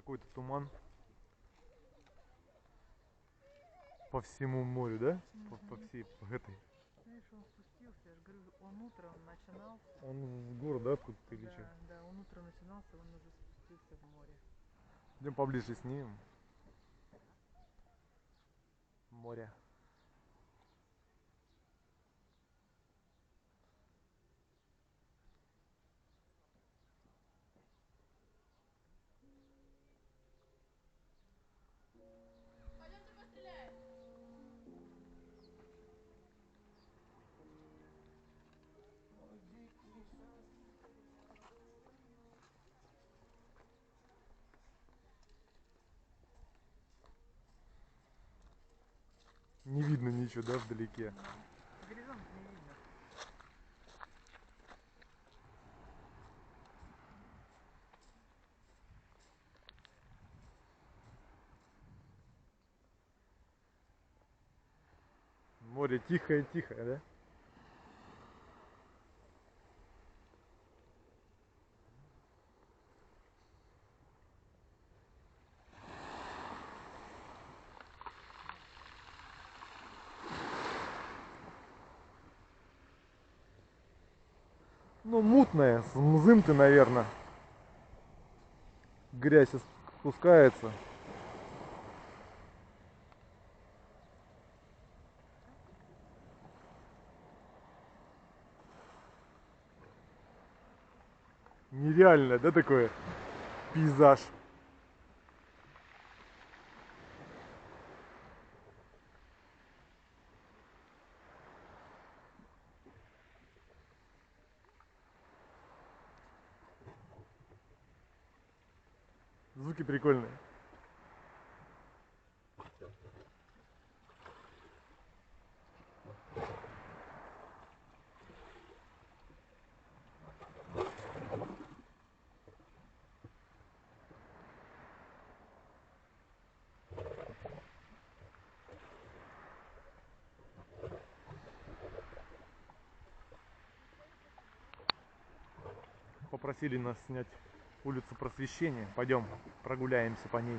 какой-то туман по всему морю, да? По всей по этой. Знаешь, он спустился, я же говорю, он утром начинался. Он в город, да, откуда-то или что? Да, да, он утром начинался, он уже спустился в море. Идем поближе с ним. Море. Не видно ничего, да, вдалеке. Горизонт не видно. Море тихое-тихое, да? Ну, мутное, с мзым-то, наверное. Грязь спускается. Нереально, да, такой пейзаж? Звуки прикольные. Попросили нас снять улицу Просвещения. Пойдем прогуляемся по ней.